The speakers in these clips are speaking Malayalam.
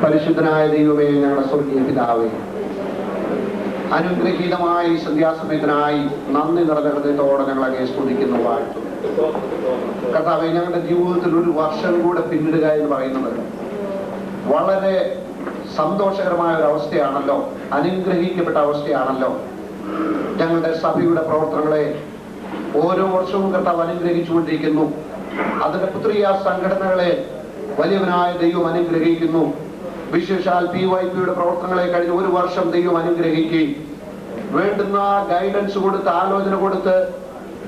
പരിശുദ്ധനായ ദൈവമേ, ഞങ്ങളുടെ സ്വർഗീയ പിതാവേ, അനുഗ്രഹീതമായ ഈ സന്ധ്യാസമയത്തിനായി നന്ദി നിറഞ്ഞ ഹൃദയത്തോടെ ഞങ്ങളെ സ്തുതിക്കുന്നു, വാഴ്ത്തുന്നു. കർത്താവേ, ഞങ്ങളുടെ ജീവിതത്തിൽ ഒരു വർഷം കൂടെ പിന്നിടുക എന്ന് പറയുന്നത് വളരെ സന്തോഷകരമായ ഒരു അവസ്ഥയാണല്ലോ, അനുഗ്രഹിക്കപ്പെട്ട അവസ്ഥയാണല്ലോ. ഞങ്ങളുടെ സഭയുടെ പ്രവർത്തനങ്ങളെ ഓരോ വർഷവും കർത്താവ് അനുഗ്രഹിച്ചുകൊണ്ടിരിക്കുന്നു. അതിന്റെ പുത്രീയ സംഘടനകളെ വലിയവനായ ദൈവം അനുഗ്രഹിക്കുന്നു. വിശേഷാൽ PYPയുടെ പ്രവർത്തനങ്ങളെ കഴിഞ്ഞ ഒരു വർഷം ദൈവം അനുഗ്രഹിക്കുകയും വേണ്ടുന്ന ഗൈഡൻസ് കൊടുത്ത്, ആലോചന കൊടുത്ത്,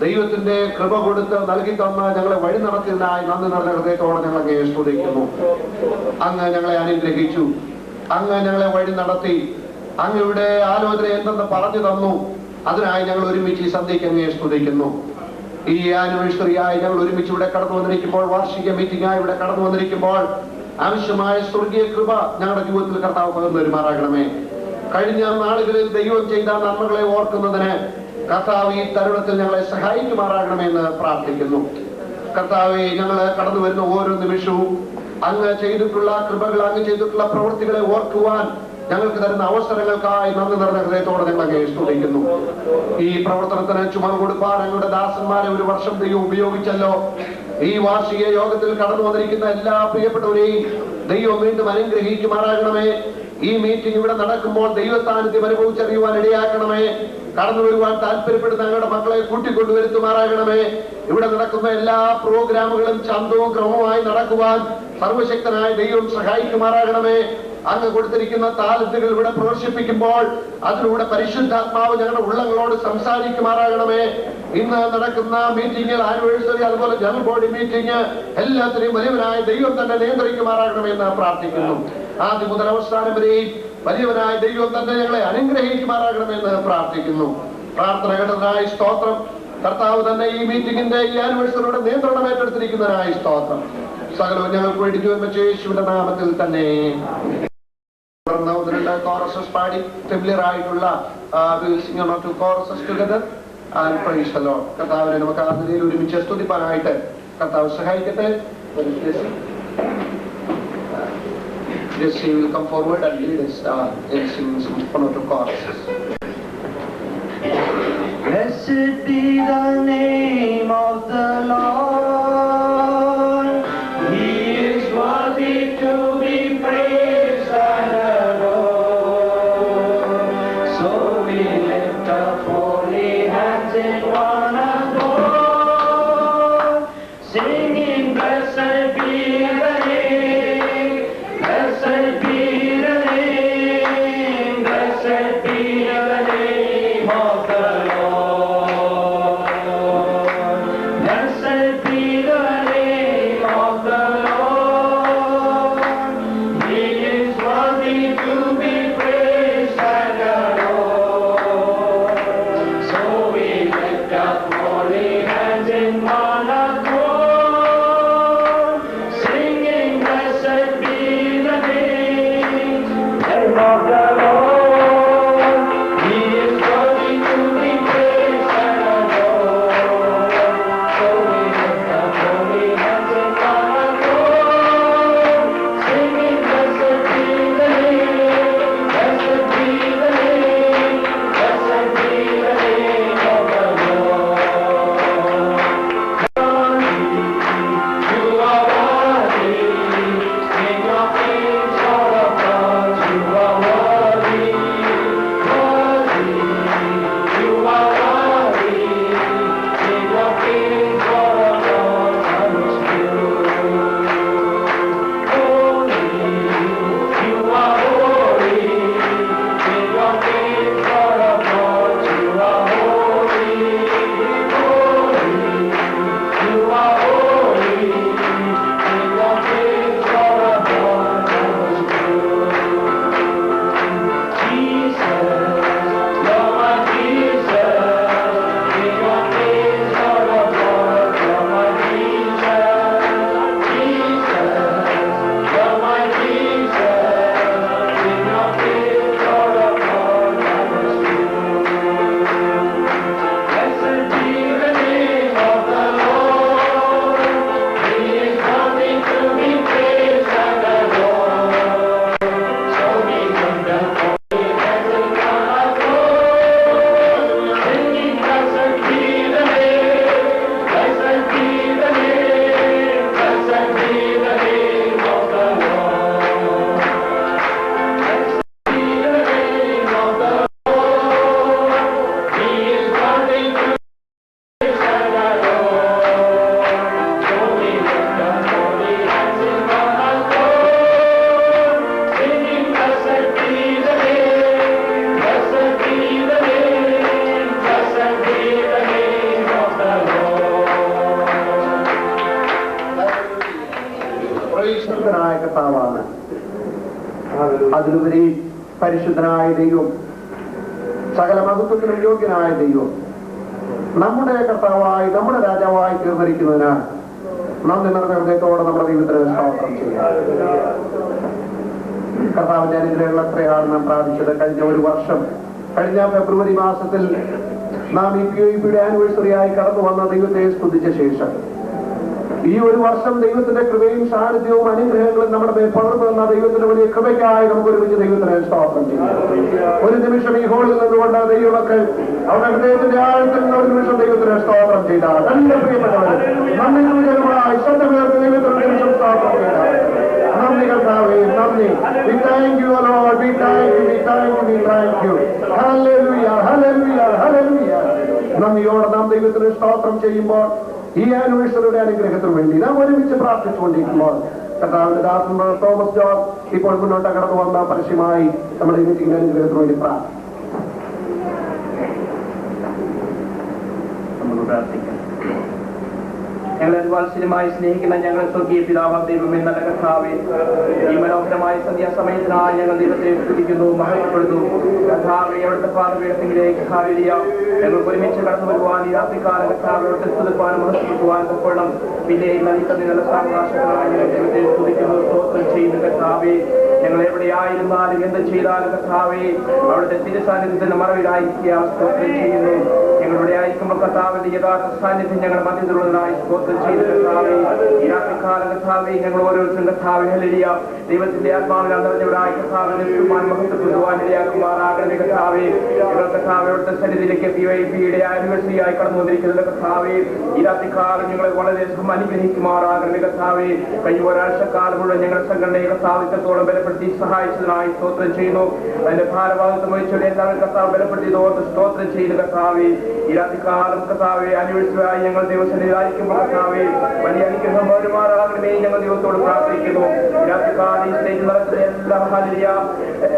ദൈവത്തിന്റെ കൃപ കൊടുത്ത് നൽകി തന്ന ഞങ്ങളെ വഴി നടത്തിയതിനായി നന്ദി നിറഞ്ഞ ഹൃദയത്തോടെ ഞങ്ങളെ സ്തുതിക്കുന്നു. അങ്ങ് ഞങ്ങളെ അനുഗ്രഹിച്ചു, അങ്ങ് ഞങ്ങളെ വഴി നടത്തി, അങ്ങയുടെ ആലോചന എന്തെന്ന് പറഞ്ഞു തന്നു. അതിനായി ഞങ്ങൾ ഒരുമിച്ച് ഈ സന്ധ്യയ്ക്ക് അങ്ങയെ സ്തുതിക്കുന്നു. ഈ ആനിവേഴ്സറിയായി ഞങ്ങൾ ഒരുമിച്ച് ഇവിടെ കടന്നു വന്നിരിക്കുമ്പോൾ, വാർഷിക മീറ്റിംഗായി ഇവിടെ കടന്നു വന്നിരിക്കുമ്പോൾ ആവശ്യമായ സ്വർഗീയ കൃപ ഞങ്ങളുടെ ജീവിതത്തിൽ കർത്താവ് പകർന്നു വരുമാറാകണമേ. കഴിഞ്ഞ നാളുകളിൽ ദൈവം ചെയ്ത നന്മകളെ ഓർക്കുന്നതിന് കർത്താവ് ഈ തരുണത്തിൽ ഞങ്ങളെ സഹായിക്കുമാറാകണമെന്ന് പ്രാർത്ഥിക്കുന്നു. കർത്താവെ, ഞങ്ങൾ കടന്നു വരുന്ന ഓരോ നിമിഷവും അങ്ങ് ചെയ്തിട്ടുള്ള കൃപകൾ, അങ്ങ് ചെയ്തിട്ടുള്ള പ്രവൃത്തികളെ ഓർക്കുവാൻ ഞങ്ങൾക്ക് തരുന്ന അവസരങ്ങൾക്കായി നന്ദി നിറഞ്ഞ ഹൃദയത്തോടെ ഞങ്ങളെ സ്തുതിക്കുന്നു. ഈ പ്രവർത്തനത്തിന് ചുമതല കൊടുക്കാൻ ഞങ്ങളുടെ ദാസന്മാരെ ഒരു വർഷം ദൈവം ഉപയോഗിച്ചല്ലോ. ഈ വാർഷിക യോഗത്തിൽ കടന്നു വന്നിരിക്കുന്ന എല്ലാ പ്രിയപ്പെട്ടവരെയും ദൈവം വീണ്ടും അനുഗ്രഹിക്കുമാറാകണമേ. ഈ മീറ്റിംഗ് ഇവിടെ നടക്കുമ്പോൾ ദൈവസാന്നിധ്യം അനുഭവിച്ചറിയുവാൻ ഇടയാക്കണമേ. കടന്നു വരുവാൻ താല്പര്യപ്പെടുന്ന ഞങ്ങളുടെ മക്കളെ കൂട്ടിക്കൊണ്ടുവരുത്തുമാറാകണമേ. ഇവിടെ നടക്കുന്ന എല്ലാ പ്രോഗ്രാമുകളും ശാന്തവും ക്രമവുമായി നടക്കുവാൻ സർവശക്തനായ ദൈവം സഹായിക്കുമാറാകണമേ. അങ്ങ് കൊടുത്തിരിക്കുന്ന താലന്തുകൾ ഇവിടെ പ്രദർശിപ്പിക്കുമ്പോൾ അതിലൂടെ പരിശുദ്ധാത്മാവ് ഞങ്ങളുടെ ഉള്ളങ്ങളോട് സംസാരിക്കുമാറാകണമേ. ഇന്ന് നടക്കുന്ന മീറ്റിംഗ്, ആനിവേഴ്സറി, അതുപോലെ ജനറൽ ബോഡി മീറ്റിംഗ്, എല്ലാത്തിനെയും വലിയവനായ ദൈവം തന്നെ നിയന്ത്രിക്കുമാറാകണമെന്ന് പ്രാർത്ഥിക്കുന്നു. ആദ്യം മുതൽ അവസാനം വരെയും വലിയവനായ ദൈവം തന്നെ ഞങ്ങളെ അനുഗ്രഹിക്കുമാറാകണമെന്ന് പ്രാർത്ഥിക്കുന്നു. പ്രാർത്ഥന കേട്ടതിനായി സ്തോത്രം. കർത്താവ് തന്നെ ഈ മീറ്റിംഗിന്റെ, ഈ ആനിവേഴ്സറിയുടെ നിയന്ത്രണം ഏറ്റെടുത്തിരിക്കുന്നതിനായി സ്തോത്രം. സകലവും ഞങ്ങൾക്ക് വേണ്ടി യേശുവിന്റെ നാമത്തിൽ തന്നെ. കോറസസ് പാടി ഫെമിലിയർ ആയിട്ടുള്ള കർത്താവിനെ നമുക്ക് ആ നിലയിൽ ഒരുമിച്ച് സ്തുതിപ്പാനായിട്ട് കർത്താവ് സഹായിക്കട്ടെ. Jesse will come forward and lead us in singing one or two choruses. Blessed be the name of the Lord. He is worthy to be praised and adored. So we lift up holy hands in one accord, singing, blessed be the name, blessed be the name, blessed be the name of the Lord. അതിലുപരി പരിശുദ്ധനായ ദൈവം, സകല മഹത്വത്തിനും യോഗ്യനായ ദൈവം, നമ്മുടെ കർത്താവായി നമ്മുടെ രാജാവായി തീർന്നിരിക്കുന്നതിനാൽ നന്ദി നിറഞ്ഞ ഹൃദയത്തോടെ നമ്മുടെ ദൈവത്തിന് സ്തോത്രം ചെയ്യാം. കർത്താവിന്റെ അനുഗ്രഹങ്ങൾ എത്രയാണ് നാം പ്രാപിച്ചത്. കഴിഞ്ഞ ഒരു വർഷം, കഴിഞ്ഞ ഫെബ്രുവരി മാസത്തിൽ നാം ഈ POEP-യുടെ ആനിവേഴ്സറിയായി കടന്നു വന്ന ദൈവത്തെ സ്തുതിച്ച ശേഷം ഈ ഒരു വർഷം ദൈവത്തിന്റെ കൃപയും സാന്നിധ്യവും അനുഗ്രഹങ്ങളും നമ്മുടെ മേൽ പകർന്നു വന്ന ദൈവത്തിന്റെ വലിയ കൃപയ്ക്കായി നമുക്ക് ഒരുമിച്ച് ദൈവത്തിന് സ്തോത്രം ചെയ്യാം. ഒരു നിമിഷം ഈ ഹോളിൽ നിന്നുകൊണ്ട് ദൈവമക്കൾ അവരുടെ ഹൃദയത്തിന്റെ ആഴത്തിൽ നിന്ന് ഒരു നിമിഷം ദൈവത്തിന് സ്തോത്രം ചെയ്താൽ, നല്ല പ്രിയപ്പെട്ടവർ, നന്ദി സൂചകമായി ശബ്ദമേർത്ത് ദൈവത്തിന് ഒരു നിമിഷം സ്തോത്രം ചെയ്താൽ, നന്ദി കർത്താവേ, നന്ദി. We thank you, Lord. We thank you, we thank you, we thank you. Hallelujah, hallelujah, hallelujah. നന്ദിയോടെ നാം ദൈവത്തിന് സ്തോത്രം ചെയ്യുമ്പോൾ ഈ ആനിവേഴ്സറിയുടെ അനുഗ്രഹത്തിന് വേണ്ടി നാം ഒരുമിച്ച് പ്രാർത്ഥിച്ചുകൊണ്ടിരിക്കുമ്പോൾ കർത്താവിന്റെ ദാസൻ തോമസ് ജോർജ് ഇപ്പോൾ മുന്നോട്ട് കടന്നു വന്ന പരസ്യമായി നമ്മുടെ ഈ മീറ്റിംഗിന്റെ അനുഗ്രഹത്തിന് വേണ്ടി പ്രാർത്ഥിക്കാം. ഞങ്ങളെ വാത്സല്യമായി സ്നേഹിക്കുന്ന ഞങ്ങൾ സ്വർഗീയ പിതാവാം ദൈവമേ, നല്ല കർത്താവേ, ഈ മനോഹരമായ സന്ധ്യാസമയത്തിനായി ഞങ്ങൾ ദൈവത്തെ സ്തുതിക്കുന്നു, മഹത്വപ്പെടുന്നു. കർത്താവേ, അവിടുത്തെ പാദപീഠത്തിലേക്ക് ഞങ്ങൾക്ക് ഒരുമിച്ച് കടന്നു വരുവാൻ ഈ രാത്രികാല കർത്താവെ അവിടുത്തെ സ്തുതിപ്പാനും മഹത്വപ്പെടുത്തുവാനും തക്കോണം. പിന്നെ നല്ല സാവകാശങ്ങളായി ഞങ്ങൾ ദൈവത്തെ സ്തുതിക്കുന്നു, സ്തോത്രം ചെയ്യുന്നു. കർത്താവേ, ഞങ്ങൾ എവിടെയായിരുന്നാലും എന്ത് ചെയ്താലും കർത്താവേ അവിടുത്തെ തിരുസാന്നിധ്യത്തിന്റെ മറവിലായിരിക്കുക സ്തോത്രം ചെയ്യുന്നു. ഞങ്ങളുടെ ആയിരിക്കുമ്പോൾ കർത്താവിന്റെ യഥാർത്ഥ സാന്നിധ്യം ഞങ്ങളുടെ മധ്യത്തിലുള്ളതിനായി സ്തോത്രം ചെയ്ത് കർത്താവേ, ഈ രാത്രികാലം കർത്താവേ ഞങ്ങൾ ഓരോരുത്തരും കർത്താവേ ഹല്ലേലൂയ ദൈവത്തിന്റെ ആത്മാവിനാൽ നിറഞ്ഞവരായ കർത്താവിനെ മഹത്വപ്പെടുത്തുവാൻ ഇടയാക്കുമാറാകണമേ. കർത്താവേ, ഞങ്ങൾ കർത്താവേ അവിടുത്തെ സന്നിധിയിലേക്ക് POEP-യുടെ ആനിവേഴ്സറിയായി കടന്നു വന്നിരിക്കുന്നത് കർത്താവേ, ഈ രാത്രികാലം ഞങ്ങളെ വളരെയധികം അനുഗ്രഹിക്കുമാറാകണമേ. കർത്താവേ, കഴിഞ്ഞ ഒരാഴ്ചക്കാലം മുഴുവൻ ഞങ്ങളുടെ സംഘടനയെ കർത്താവിത്തോളം ബലപ്പെടുത്തി സഹായിച്ചതിനായി സ്തോത്രം ചെയ്യുന്നു. അതിന്റെ ഭാരവാഹിത്വം വഹിച്ചുകൊണ്ട് എല്ലാവരും കർത്താവ് ബലപ്പെടുത്തിയതോർത്ത് സ്തോത്രം ചെയ്യുന്നു. കർത്താവേ, ഈ രാത്രികാലം കർത്താവേ ആനിവേഴ്സറിയായി ഞങ്ങൾ ദൈവസന്നിധിയിലായിരിക്കുമ്പോൾ കർത്താവേ വലിയ അനുഗ്രഹം വരുമാറാകണമേ ഞങ്ങൾ ദൈവത്തോട് പ്രാർത്ഥിക്കുന്നു. ഈ രാത്രികാലം ഈ സ്റ്റേജിൽ നടക്കുന്ന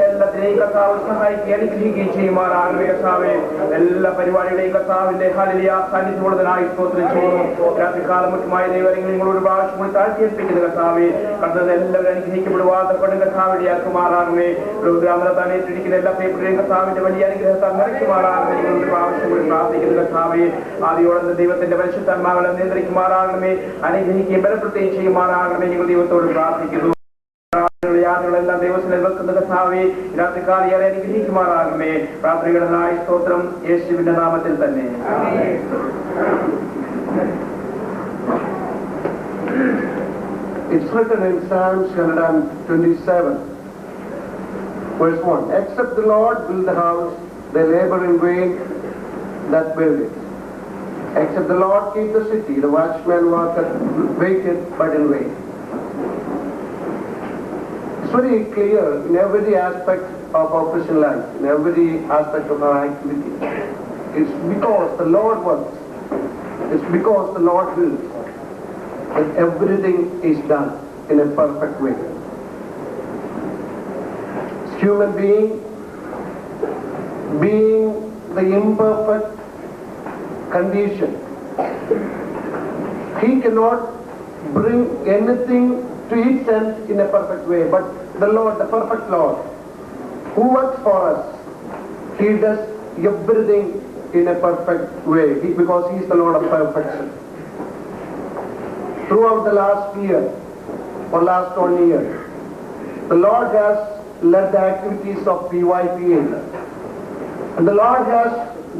എല്ലാത്തിനെയും കർത്താവ് സഹായിക്കുകയും അനുഗ്രഹിക്കുകയും ചെയ്യുമാറാകണമേ. കർത്താവേ, എല്ലാ പരിപാടിയുടെയും കർത്താവിന്റെ ഹല്ലേലൂയ സാന്നിധ്യമുള്ളതിനായി സ്തോത്രം ചെയ്യുന്നു. രാത്രികാലം മുഖ്യമായ ദൈവങ്ങൾ നിങ്ങൾ ഒരു പ്രാവശ്യം കൂടി താഴ്ത്തിയേൽപ്പിക്കുന്നു. കർത്താവേ, കർത്താവ് എല്ലാവരും അനുഗ്രഹിക്കപ്പെടുവാതെ കൊണ്ട് കർത്താവിടെയാക്കുമാറാകണമേ. പ്രോഗ്രാമിൽ തന്നെ ഇട്ടിരിക്കുന്ന എല്ലാ പേപ്പറിലെയും കർത്താവിന്റെ വലിയ അനുഗ്രഹത്താൽ നിറയ്ക്കുമാറാകണമേ. നിങ്ങൾ ഒരു പ്രാവശ്യം കൂടി പ്രാർത്ഥിക്കുന്നു. കർത്താവേ, ആദ്യോടെ ദൈവത്തിന്റെ പരിശുദ്ധാത്മാക്കളെ നിയന്ത്രിക്കുമാറാകണമേ, അനുഗ്രഹിക്കുകയും ബലപ്പെടുത്തുകയും ചെയ്യുമാറാകണമേ. നിങ്ങൾ ദൈവത്തോട് പ്രാർത്ഥിക്കുന്നു. യാത്രകളെല്ലാം ദൈവത്തിൽ വെക്കുന്ന കർത്താവേ, രാത്രികാലം ഏറെ അനുഗ്രഹിക്കുമാറാകണമേ. പ്രാർത്ഥനകളിലായി സ്തോത്രം യേശുവിന്റെ നാമത്തിൽ തന്നെ. It's written in Psalms 127, verse 1. Except the Lord build the house, they labor in vain that build it. Except the Lord keep the city, the watchman waiteth but in vain. It's very clear in every aspect of our Christian life, in every aspect of our activity. It's because the Lord works, it's because the Lord wills, that everything is done in a perfect way. Human being the imperfect condition, he cannot bring anything to its end in a perfect way. But the Lord, the perfect Lord, who works for us, he does everything in a perfect way because he is the Lord of perfection. Throughout the last year or last 1 year, the Lord has led the activities of PYPA, and the Lord has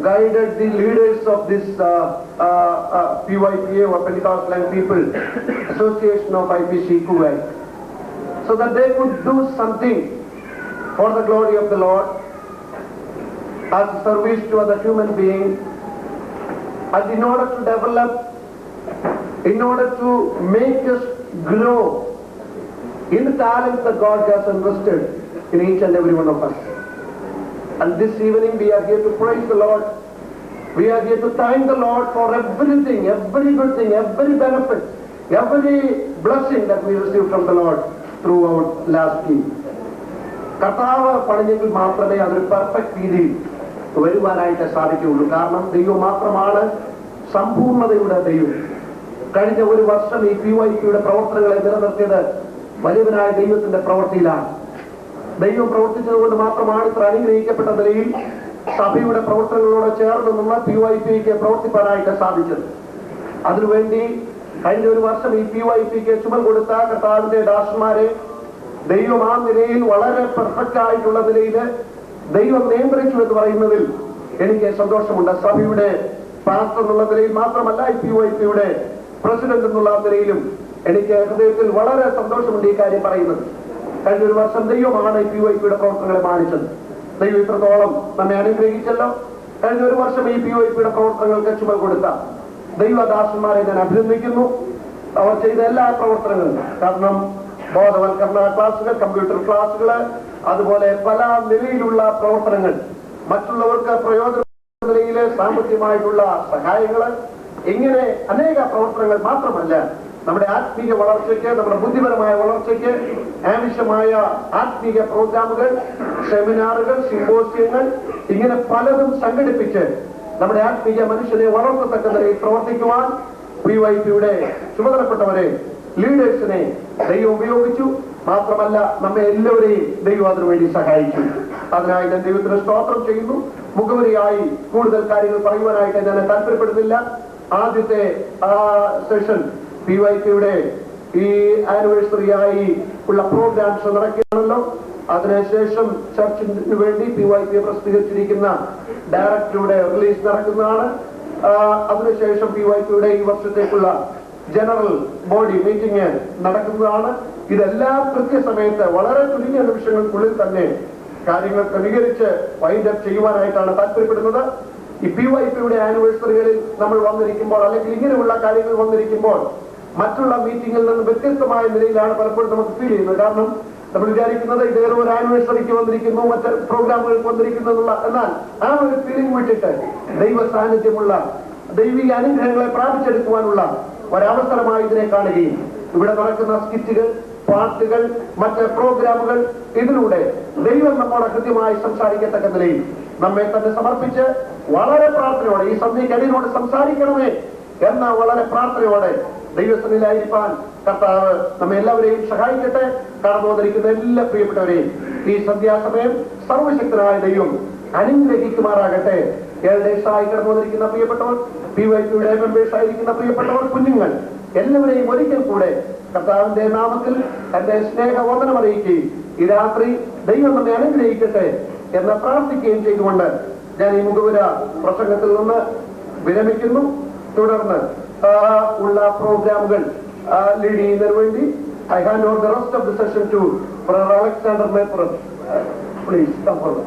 guided the leaders of this PYPA or Pentecostal Young People Association of IPC Kuwait, so that they could do something for the glory of the Lord as a service to other human beings, and in order to develop, in order to make us grow in the talents that God has invested in each and every one of us. And this evening we are here to praise the Lord. We are here to thank the Lord for everything, every good thing, every benefit, every blessing that we received from the Lord throughout last year. കർത്താവ് പണിഞ്ഞെങ്കിൽ മാത്രമേ അതൊരു പെർഫെക്റ്റ് രീതിയിൽ വരുവാനായിട്ട് സാധിക്കുകയുള്ളൂ. കാരണം ദൈവം മാത്രമാണ് സമ്പൂർണ്ണതയുടെ ദൈവം. കഴിഞ്ഞ ഒരു വർഷം ഈ PYPയുടെ പ്രവർത്തനങ്ങളെ നിലനിർത്തിയത് വലിയവനായ ദൈവത്തിന്റെ പ്രവൃത്തിയിലാണ്. ദൈവം പ്രവർത്തിച്ചതുകൊണ്ട് മാത്രമാണ് ഇത്ര അനുഗ്രഹിക്കപ്പെട്ട നിലയിൽ സഭയുടെ പ്രവർത്തനങ്ങളോട് ചേർന്ന് നിന്ന് PYPക്ക് പ്രവർത്തിപ്പാനായിട്ട് സാധിച്ചത്. അതിനുവേണ്ടി കഴിഞ്ഞ ഒരു വർഷം ഈ PYPക്ക് ചുമൽ കൊടുത്ത കർത്താവിന്റെ ദാസന്മാരെ ദൈവം ആ നിലയിൽ വളരെ പെർഫെക്റ്റ് ആയിട്ടുള്ള നിലയിൽ ദൈവം നിയന്ത്രിച്ചു എന്ന് പറയുന്നതിൽ എനിക്ക് സന്തോഷമുണ്ട്. സഭയുടെ പാസ്റ്റർ എന്നുള്ള നിലയിൽ മാത്രമല്ല, PYPയുടെ പ്രസിഡന്റ് എന്നുള്ള നിലയിലും എനിക്ക് ഹൃദയത്തിൽ വളരെ സന്തോഷമുണ്ട് ഈ കാര്യം പറയുന്നത്. കഴിഞ്ഞ ഒരു വർഷം ദൈവമാണ് PYPയുടെ പ്രവർത്തനങ്ങളെ മാനിച്ചത്. ദൈവം ഇത്രത്തോളം നമ്മെ അനുഗ്രഹിച്ചല്ലോ. കഴിഞ്ഞ ഒരു വർഷം ഈ PYPയുടെ പ്രവർത്തനങ്ങൾക്ക് ചുമൽ കൊടുത്ത ദൈവദാസന്മാരെ ഞാൻ അഭിനന്ദിക്കുന്നു. അവർ ചെയ്ത എല്ലാ പ്രവർത്തനങ്ങളും, കാരണം ബോധവൽക്കരണ ക്ലാസുകൾ, കമ്പ്യൂട്ടർ ക്ലാസുകൾ, അതുപോലെ പല നിലയിലുള്ള പ്രവർത്തനങ്ങൾ, മറ്റുള്ളവർക്ക് പ്രയോജന നിലയിലെ സാമ്പത്തികമായിട്ടുള്ള സഹായങ്ങള്, ഇങ്ങനെ അനേക പ്രവർത്തനങ്ങൾ മാത്രമല്ല, നമ്മുടെ ആത്മീയ വളർച്ചയ്ക്ക്, നമ്മുടെ ബുദ്ധിപരമായ വളർച്ചയ്ക്ക് ആവശ്യമായ ആത്മീയ പ്രോഗ്രാമുകൾ, സെമിനാറുകൾ, സിമ്പോസിയങ്ങൾ, ഇങ്ങനെ പലതും സംഘടിപ്പിച്ച് നമ്മുടെ ആത്മീയ മനുഷ്യനെ വളർത്തത്തക്ക നിലയിൽ പ്രവർത്തിക്കുവാൻ PYPയുടെ ചുമതലപ്പെട്ടവരെ, ലീഡേഴ്സിനെ ദൈവം ഉപയോഗിച്ചു. മാത്രമല്ല, നമ്മെ എല്ലാവരെയും ദൈവം അതിനുവേണ്ടി സഹായിച്ചു. അതിനായി ഞാൻ ദൈവത്തിന് സ്തോത്രം ചെയ്യുന്നു. മുഖവരിയായി കൂടുതൽ കാര്യങ്ങൾ പറയുവാനായിട്ട് ഞാൻ താല്പര്യപ്പെടുന്നില്ല. ആദ്യത്തെ സെഷൻ PYPയുടെ ഈ ആനിവേഴ്സറിയായി ഉള്ള പ്രോഗ്രാംസ് നടക്കുകയാണല്ലോ. അതിനുശേഷം ചർച്ചിന് വേണ്ടി PYP പ്രസിദ്ധീകരിച്ചിരിക്കുന്ന ഡയറക്ടറുടെ റിലീസ് നടക്കുന്നതാണ്. അതിനുശേഷം PYPയുടെ ഈ വർഷത്തേക്കുള്ള ജനറൽ ബോഡി മീറ്റിംഗ് നടക്കുന്നതാണ്. ഇതെല്ലാം കൃത്യസമയത്ത് വളരെ ചുരുങ്ങിയ നിമിഷങ്ങൾക്കുള്ളിൽ തന്നെ കാര്യങ്ങൾ ക്രമീകരിച്ച് വൈൻഡ് അപ്പ് ചെയ്യുവാനായിട്ടാണ് താല്പര്യപ്പെടുന്നത്. ഈ PYPയുടെ ആനിവേഴ്സറികളിൽ നമ്മൾ വന്നിരിക്കുമ്പോൾ, അല്ലെങ്കിൽ ഇങ്ങനെയുള്ള കാര്യങ്ങൾ വന്നിരിക്കുമ്പോൾ, മറ്റുള്ള മീറ്റിംഗിൽ നിന്ന് വ്യത്യസ്തമായ നിലയിലാണ് പലപ്പോഴും നമുക്ക് ഫീൽ ചെയ്യുന്നത്. കാരണം നമ്മൾ വിചാരിക്കുന്നത് ഇതേറെ ഒരു ആനിവേഴ്സറിക്ക് വന്നിരിക്കുന്നു, മറ്റ് പ്രോഗ്രാമുകൾക്ക് വന്നിരിക്കുന്നു എന്നുള്ള, എന്നാൽ ആ ഒരു ഫീലിംഗ് വിട്ടിട്ട് ദൈവ സാന്നിധ്യമുള്ള ദൈവിക അനുഗ്രഹങ്ങളെ പ്രാപിച്ചെടുക്കുവാനുള്ള ഒരവസരമായി ഇതിനെ കാണുകയും ഇവിടെ നടക്കുന്ന സ്കിറ്റുകൾ, പാട്ടുകൾ, മറ്റ് പ്രോഗ്രാമുകൾ, ഇതിലൂടെ ദൈവം നമ്മോട് കൃത്യമായി സംസാരിക്കത്തക്ക നിലയിൽ നമ്മെ തന്നെ സമർപ്പിച്ച് വളരെ പ്രാർത്ഥനയോടെ ഈ സന്ധ്യയ്ക്കടിയോട് സംസാരിക്കണമേ എന്ന വളരെ പ്രാർത്ഥനയോടെ ദൈവസന്നിധിയിലായിരിക്കാൻ കർത്താവ് നമ്മെ എല്ലാവരെയും സഹായിക്കട്ടെ. കടന്നു വന്നിരിക്കുന്ന എല്ലാ പ്രിയപ്പെട്ടവരെയും ഈ സന്ധ്യാസമയം സർവശക്തനായ ദൈവം അനുഗ്രഹിക്കുമാറാകട്ടെ. എൽഡേഴ്സായി കടന്നു വന്നിരിക്കുന്ന പ്രിയപ്പെട്ടവർ, PYPയുടെ മെമ്പേഴ്സ് ആയിരിക്കുന്ന പ്രിയപ്പെട്ടവർ, കുഞ്ഞുങ്ങൾ, എല്ലാവരെയും ഒരിക്കൽ കൂടെ കർത്താവിന്റെ നാമത്തിൽ തന്റെ സ്നേഹവന്ദനം അറിയിക്കുകയും ഈ രാത്രി ദൈവം നമ്മെ അനുഗ്രഹിക്കട്ടെ എന്ന് പ്രാർത്ഥിക്കുകയും ചെയ്തുകൊണ്ട് ഞാൻ ഈ മുഖപുര പ്രസംഗത്തിൽ നിന്ന് വിരമിക്കുന്നു. തുടർന്ന് ഉള്ള പ്രോഗ്രാമുകൾ ലീഡ് ചെയ്യുന്നതിന് വേണ്ടി I hand over the rest of the session to Brother Alexander Mepram. Please come forward.